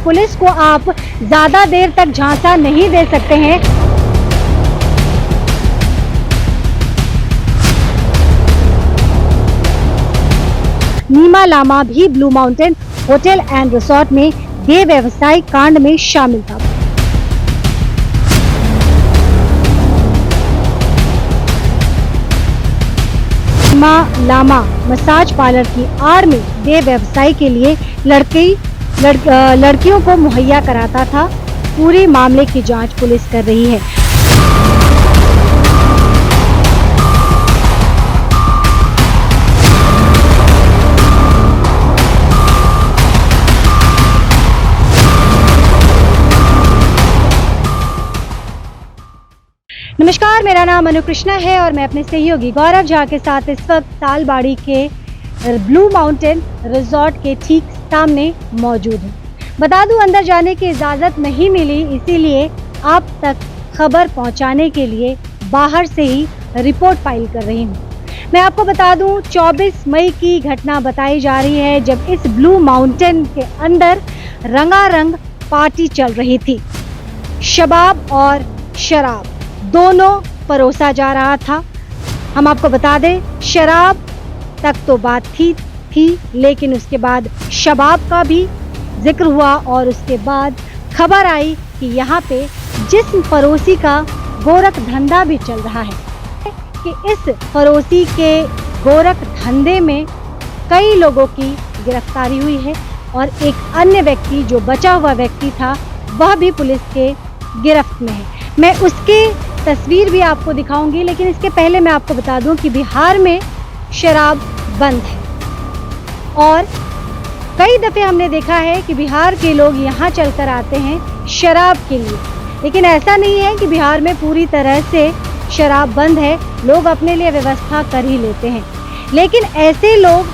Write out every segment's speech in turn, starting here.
Police को आप ज्यादा देर तक झांसा नहीं दे सकते हैं। नीमा लामा भी blue mountain hotel and resort में देह व्यवसाय कांड में शामिल था। नीमा लामा मसाज पार्लर की आड़ में देह व्यवसाय के लिए लड़कियों को मुहैया कराता था। पूरे मामले की जांच पुलिस कर रही है। नमस्कार, मेरा नाम अनु कृष्णा है और मैं अपने सहयोगी गौरव झा के साथ इस वक्त सालबाड़ी के ब्लू माउंटेन रिजॉर्ट के ठीक सामने मौजूद हूँ। बता दूं, अंदर जाने की इजाज़त नहीं मिली, इसीलिए आप तक खबर पहुंचाने के लिए बाहर से ही रिपोर्ट फाइल कर रही हूँ। मैं आपको बता दूं, 24 मई की घटना बताई जा रही है जब इस ब्लू माउंटेन के अंदर रंगारंग पार्टी चल रही थी। शबाब और शराब दोनों परोसा जा रहा था। हम आपको बता दें, शराब तक तो बात थी, लेकिन उसके बाद शबाब का भी जिक्र हुआ और उसके बाद खबर आई कि यहाँ पे जिस्म फरोशी का गोरख धंधा भी चल रहा है कि इस फरोशी के गोरख धंधे में कई लोगों की गिरफ्तारी हुई है और एक अन्य व्यक्ति जो बचा हुआ व्यक्ति था वह भी पुलिस के गिरफ्त में है। मैं उसके तस्वीर भी आपको दिखाऊंगी, लेकिन इसके पहले मैं आपको बता दूं कि बिहार में शराब बंद है और कई दफ़े हमने देखा है कि बिहार के लोग यहाँ चलकर आते हैं शराब के लिए, लेकिन ऐसा नहीं है कि बिहार में पूरी तरह से शराब बंद है। लोग अपने लिए व्यवस्था कर ही लेते हैं, लेकिन ऐसे लोग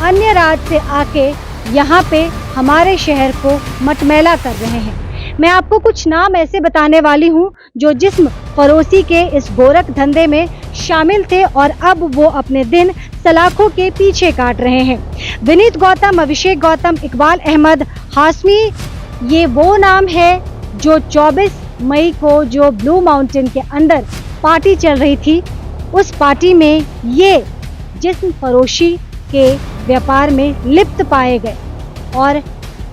अन्य राज्य से आके यहाँ पे हमारे शहर को मटमैला कर रहे हैं। मैं आपको कुछ नाम ऐसे बताने वाली हूँ जो जिस्म फरोशी के इस गोरख धंधे में शामिल थे और अब वो अपने दिन सलाखों के पीछे काट रहे हैं। विनीत गौतम, अभिषेक गौतम, इकबाल अहमद, हाशमी, ये वो नाम है जो 24 मई को जो ब्लू माउंटेन के अंदर पार्टी चल रही थी, उस पार्टी में ये जिस्म फरोशी के व्यापार में लिप्त पाए गए और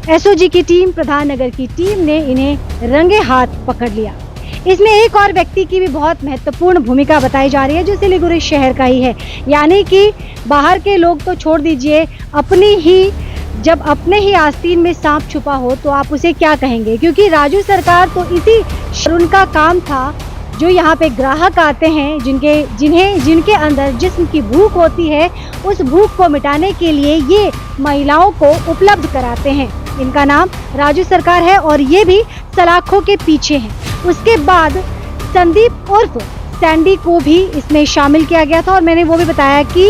एसओजी की टीम, प्रधान नगर की टीम ने इन्हें रंगे हाथ पकड़ लिया। इसमें एक और व्यक्ति की भी बहुत महत्वपूर्ण भूमिका बताई जा रही है जो सिलीगुड़ी शहर का ही है। यानी कि बाहर के लोग तो छोड़ दीजिए, जब अपने ही आस्तीन में सांप छुपा हो तो आप उसे क्या कहेंगे, क्योंकि राजू सरकार तो उनका काम था जो यहाँ पे ग्राहक आते हैं जिनके अंदर जिस्म की भूख होती है, उस भूख को मिटाने के लिए ये महिलाओं को उपलब्ध कराते हैं। इनका नाम राजू सरकार है और ये भी सलाखों के पीछे हैं। उसके बाद संदीप उर्फ सैंडी को भी इसमें शामिल किया गया था और मैंने वो भी बताया कि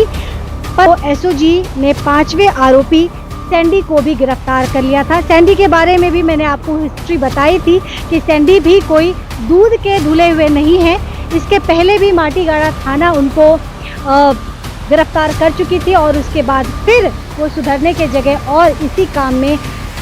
एसओजी ने 5वें आरोपी सैंडी को भी गिरफ्तार कर लिया था। सैंडी के बारे में भी मैंने आपको हिस्ट्री बताई थी कि सैंडी भी कोई दूध के धुले हुए नहीं है। इसके पहले भी माटीगाड़ा थाना उनको गिरफ्तार कर चुकी थी और उसके बाद फिर वो सुधरने के जगह और इसी काम में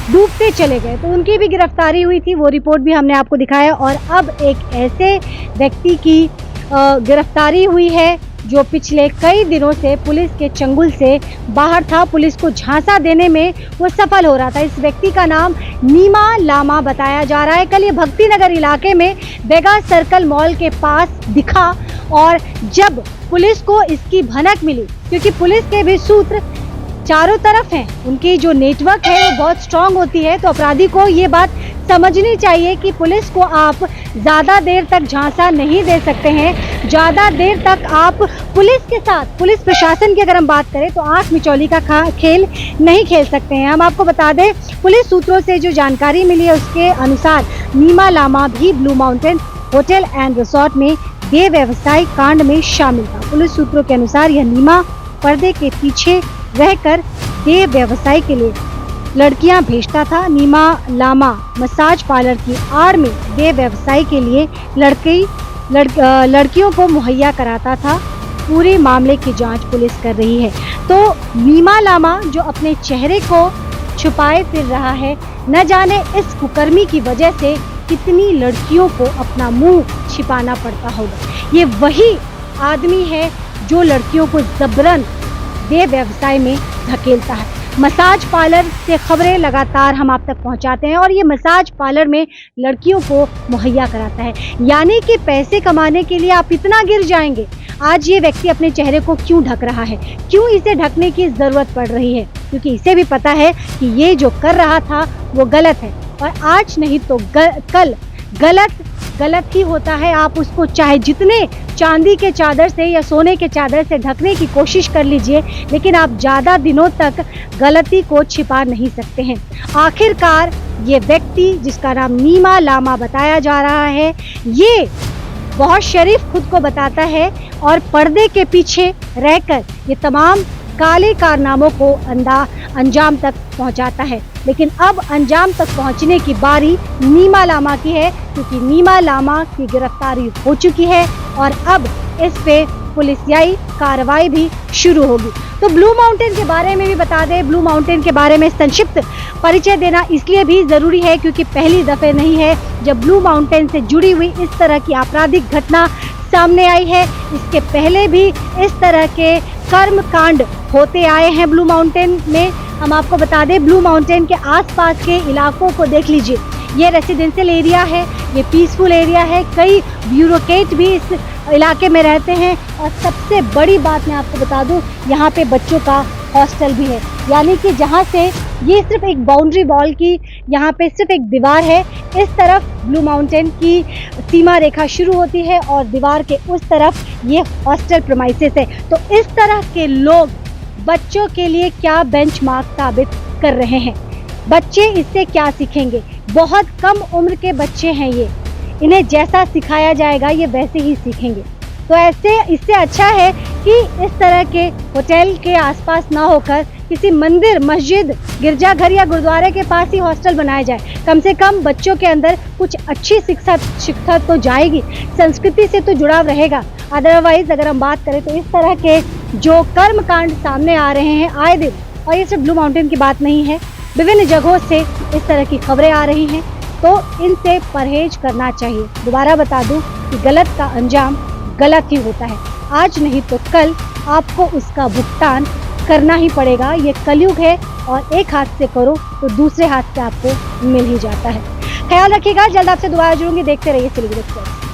डूबते चले गए, तो उनकी भी गिरफ्तारी हुई थी। वो रिपोर्ट भी हमने आपको दिखाया और अब एक ऐसे व्यक्ति की गिरफ्तारी हुई है जो पिछले कई दिनों से पुलिस के चंगुल से बाहर था। पुलिस को झांसा देने में वो सफल हो रहा था। इस व्यक्ति का नाम नीमा लामा बताया जा रहा है। कल ये भक्ति नगर इलाके में बेगा सर्कल मॉल के पास दिखा और जब पुलिस को इसकी भनक मिली, क्योंकि पुलिस के भी सूत्र चारों तरफ हैं, उनकी जो नेटवर्क है वो बहुत स्ट्रांग होती है, तो अपराधी को ये बात समझनी चाहिए कि पुलिस को आप ज़्यादा देर तक झांसा नहीं दे सकते हैं। ज़्यादा देर तक आप पुलिस के साथ, पुलिस प्रशासन की अगर हम बात करें तो आंख मिचौली का खेल नहीं खेल सकते हैं। हम आपको बता दें, पुलिस सूत्रों से जो जानकारी मिली है उसके अनुसार नीमा लामा भी blue mountain hotel and resort में देह व्यवसाय कांड में शामिल था। पुलिस सूत्रों के अनुसार यह नीमा पर्दे के पीछे रहकर देह व्यवसाय के लिए लड़कियां भेजता था। नीमा लामा मसाज पार्लर की आड़ में देह व्यवसाय के लिए लड़कियों को मुहैया कराता था। पूरे मामले की जांच पुलिस कर रही है। तो नीमा लामा जो अपने चेहरे को छुपाए फिर रहा है, न जाने इस कुकर्मी की वजह से कितनी लड़कियों को अपना मुंह छिपाना पड़ता होगा। ये वही आदमी है जो लड़कियों को जबरन देह व्यवसाय में धकेलता है। मसाज पार्लर से खबरें लगातार हम आप तक पहुंचाते हैं और ये मसाज पार्लर में लड़कियों को मुहैया कराता है। यानी कि पैसे कमाने के लिए आप इतना गिर जाएंगे। आज ये व्यक्ति अपने चेहरे को क्यों ढक रहा है, क्यों इसे ढकने की जरूरत पड़ रही है? क्योंकि इसे भी पता है कि ये जो कर रहा था वो गलत है और आज नहीं तो कल गलत ही होता है। आप उसको चाहे जितने चांदी के चादर से या सोने के चादर से ढकने की कोशिश कर लीजिए, लेकिन आप ज़्यादा दिनों तक गलती को छिपा नहीं सकते हैं। आखिरकार ये व्यक्ति जिसका नाम नीमा लामा बताया जा रहा है, ये बहुत शरीफ खुद को बताता है और पर्दे के पीछे रहकर ये तमाम काले कारनामों को अंजाम तक पहुंचाता है। लेकिन अब अंजाम तक पहुंचने की बारी नीमा लामा की है, क्योंकि नीमा लामा की गिरफ्तारी हो चुकी है और अब इस पे पुलिसियाई कार्रवाई भी शुरू होगी। तो ब्लू माउंटेन के बारे में भी बता दें, ब्लू माउंटेन के बारे में संक्षिप्त परिचय देना इसलिए भी ज़रूरी है क्योंकि पहली दफ़े नहीं है जब ब्लू माउंटेन से जुड़ी हुई इस तरह की आपराधिक घटना सामने आई है। इसके पहले भी इस तरह के कर्म कांड होते आए हैं ब्लू माउंटेन में। हम आपको बता दें, ब्लू माउंटेन के आसपास के इलाकों को देख लीजिए। ये रेसिडेंशियल एरिया है, ये पीसफुल एरिया है, कई ब्यूरोक्रेट भी इस इलाके में रहते हैं और सबसे बड़ी बात मैं आपको बता दूं, यहाँ पे बच्चों का हॉस्टल भी है। यानी कि जहाँ से ये सिर्फ एक बाउंड्री वॉल की, यहाँ पे सिर्फ एक दीवार है, इस तरफ ब्लू माउंटेन की सीमा रेखा शुरू होती है और दीवार के उस तरफ ये हॉस्टल प्रीमाइसेस है। तो इस तरह के लोग बच्चों के लिए क्या बेंचमार्क साबित कर रहे हैं? बच्चे इससे क्या सीखेंगे? बहुत कम उम्र के बच्चे हैं ये, इन्हें जैसा सिखाया जाएगा ये वैसे ही सीखेंगे। तो ऐसे इससे अच्छा है कि इस तरह के होटल के आसपास ना होकर किसी मंदिर, मस्जिद, गिरजाघर या गुरुद्वारे के पास ही हॉस्टल बनाया जाए। कम से कम बच्चों के अंदर कुछ अच्छी शिक्षा तो जाएगी, संस्कृति से तो जुड़ाव रहेगा। अदरवाइज अगर हम बात करें तो इस तरह के जो कर्मकांड सामने आ रहे हैं आए दिन, और ये सिर्फ ब्लू माउंटेन की बात नहीं है, विभिन्न जगहों से इस तरह की खबरें आ रही हैं, तो इनसे परहेज करना चाहिए। दोबारा बता दूं कि गलत का अंजाम गलत ही होता है। आज नहीं तो कल आपको उसका भुगतान करना ही पड़ेगा। ये कलयुग है और एक हाथ से करो तो दूसरे हाथ से आपको मिल ही जाता है। ख्याल रखिएगा, जल्द आपसे दोबारा जुड़ूंगी। देखते रहिए सिलीगुड़ी एक्सप्रेस।